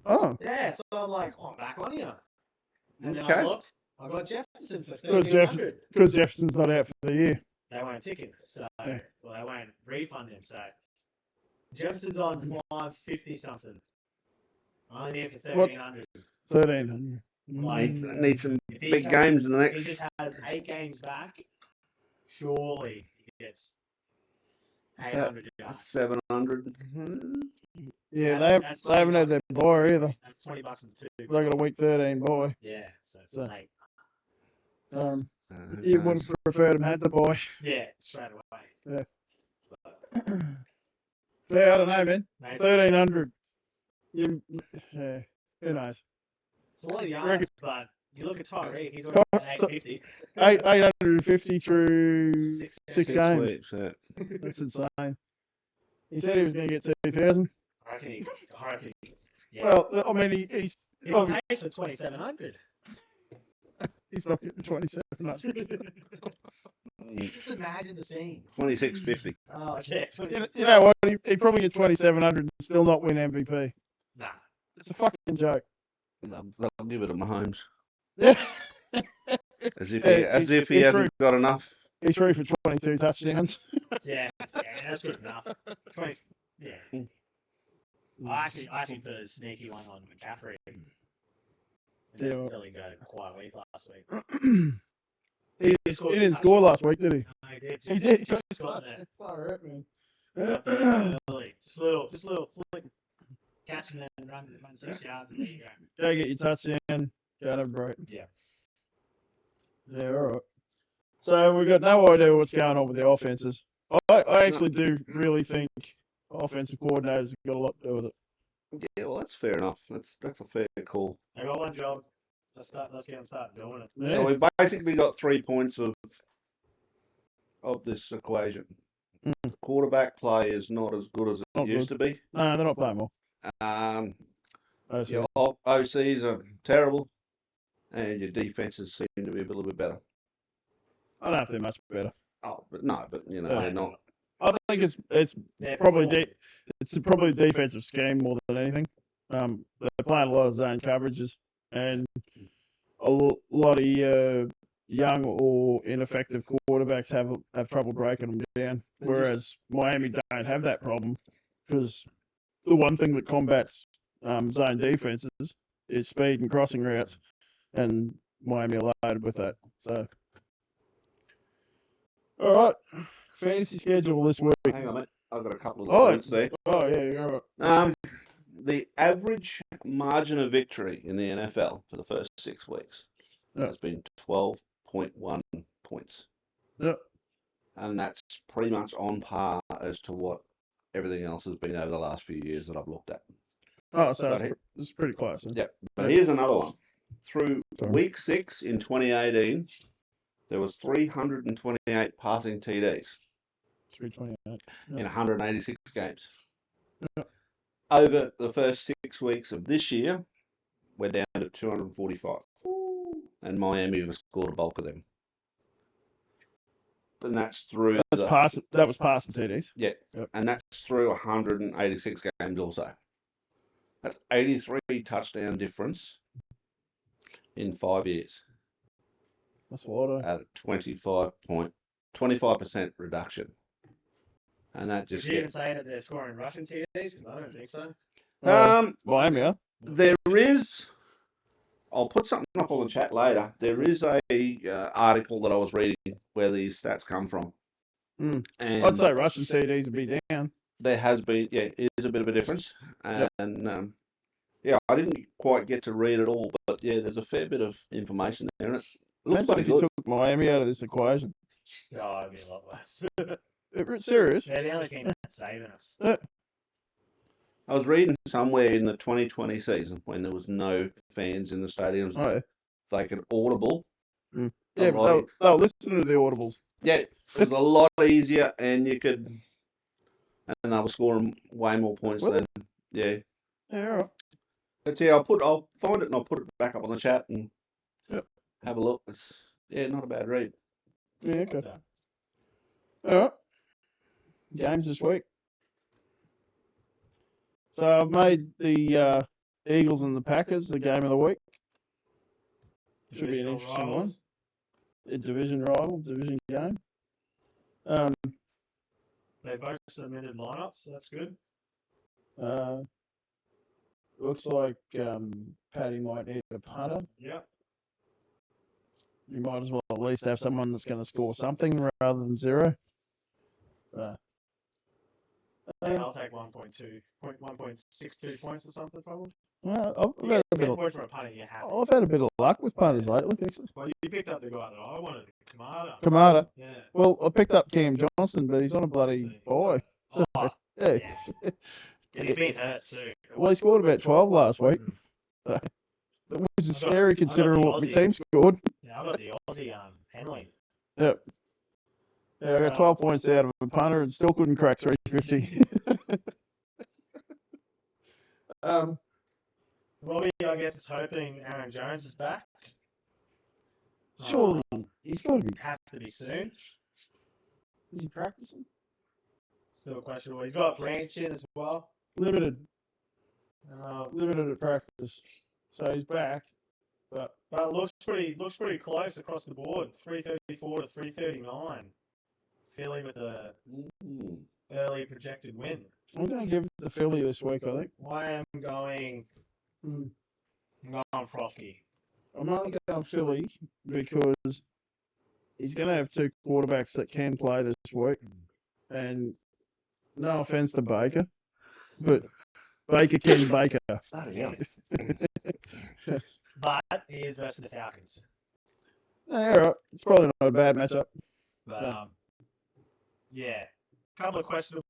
Oh, Yeah, so I'm like, oh, I'm back on here. And then Okay. I looked, I got Jefferson for 1,300. because Jefferson's not out for the year. They won't tick him, so Yeah. well, they won't refund him. So Jefferson's on 550 something. I only need for 1,300. 1,300. Like, Need some if he big can- games in the If he next. just has 8 games back, surely he gets 800 yards. 700. Yeah, That's they haven't had their bye either. That's $20 in 2. They got a week 13 bye. Yeah, so it's So- like, You would have preferred them had the bye. yeah, straight away. Yeah. Yeah, I don't know, man. 1,300. Yeah, who knows? It's a lot of yards, Reckon- but you look at Tyreek, he's on 850. 850 through 6 6 games. weeks. Yeah. That's insane. He said he was going to get 2,000. I reckon yeah. Well, I mean, he's He's on pace for 2,700. he's not getting 2,700. Just imagine the scene. 2650. Oh, yeah. You know what? He probably get 2,700 and still not win MVP. Nah. It's a fucking joke. They'll give it to Mahomes. Yeah. As if Yeah, he hasn't got enough. He threw for 22 touchdowns. Yeah, that's good enough. 20, yeah. I actually put a sneaky one on McCaffrey. Until he got quite weak last week. He didn't score last week, did he? No, he did. He did. Just got there. Far out, man. Got there early. Just a little flick. Catch and then run 6 yards and there you go. Go get your touchdown. Go and have a break. Yeah. Yeah, all right. So we've got no idea what's going on with the offenses. I actually do really think offensive coordinators have got a lot to do with it. Yeah, well, that's fair enough. That's a fair call. They got one job. Let's get them start doing it. Yeah. So we've basically got 3 points of this equation. Quarterback play is not as good as it used to be. No, they're not playing well. Your OCs are terrible, and your defenses seem to be a little bit better. I don't know if they're much better. Oh, but you know they're not. I think it's probably it's probably the defensive scheme more than anything. They're playing a lot of zone coverages, and a lot of young or ineffective quarterbacks have trouble breaking them down. Whereas Miami don't have that problem, because the one thing that combats zone defenses is speed and crossing routes, and Miami are loaded with that. So, all right, fantasy schedule this week. Hang on, mate. I've got a couple of points there. Oh yeah, you're right. The average margin of victory in the NFL for the first 6 weeks has been 12.1 points. Yep. And that's pretty much on par as to what everything else has been over the last few years that I've looked at. Oh, so it's pretty close. Huh? Yep. But here's another one. Through week 6 in 2018, there was 328 passing TDs 328. in 186 games. Yep. Over the first 6 weeks of this year, we're down to 245. And Miami have scored a bulk of them. And that's through that was passing TDs. Yeah. Yep. And that's through 186 games also. That's 83 touchdown difference in 5 years. That's a lot. At a 25% reduction. And that just Did you even say that they're scoring rushing TDs? Because I don't think so. Miami, huh? There is. I'll put something up on the chat later. There is a article that I was reading where these stats come from. And I'd say rushing TDs would be down. There has been, it is a bit of a difference. And I didn't quite get to read it all, but there's a fair bit of information there. And it looks pretty good. Took Miami out of this equation. Oh, it'd be a lot worse. It's serious. They're the only team that's saving us. I was reading somewhere in the 2020 season when there was no fans in the stadiums, they could audible Yeah, A but lot. they were listening to the audibles. Yeah, it was a lot easier, and you could, and they were scoring way more points Were than, yeah. Yeah, all right. But yeah, I'll find it and I'll put it back up on the chat and Yep. have a look. It's not a bad read. Yeah, okay. All right. Games this week. So I've made the Eagles and the Packers the game of the week. Should be an interesting one. A division rival, division game. They both submitted lineups, so that's good. Looks like Paddy might need a punter. Yep. You might as well at least have someone that's going to score something rather than zero. I'll take 1.62 points or something probably. Well, You get 10 points from a punter, you're happy. I've had a bit of luck with punters lately, actually. Well, you picked up the guy that I wanted, Kamada. Kamada. Yeah. Well, I picked up Cam Johnson, but he's on a bloody bye. So, Oh, yeah. yeah. And he's been hurt too. Well, he scored about 12 last week, which is scary considering what my team scored. Yeah, I got the Aussie Henley. Yep. Yeah, I got 12 points out of a punter and still couldn't crack 350. Robbie, I guess, is hoping Aaron Jones is back. Surely he's got to be. Has to be soon. Is he practicing? Still questionable. He's got Branch in as well. Limited at practice, so he's back. But looks pretty close across the board. 334 to 339. Philly with a early projected win. I'm going to give it to Philly this week, I think. I am going Frosky. I'm only going Philly because he's going to have two quarterbacks that can play this week. And no offense to Baker, but Baker can Baker. Oh, yeah. But he is versus the Falcons. Yeah, all right. It's probably not a bad matchup. But yeah, a couple of questionable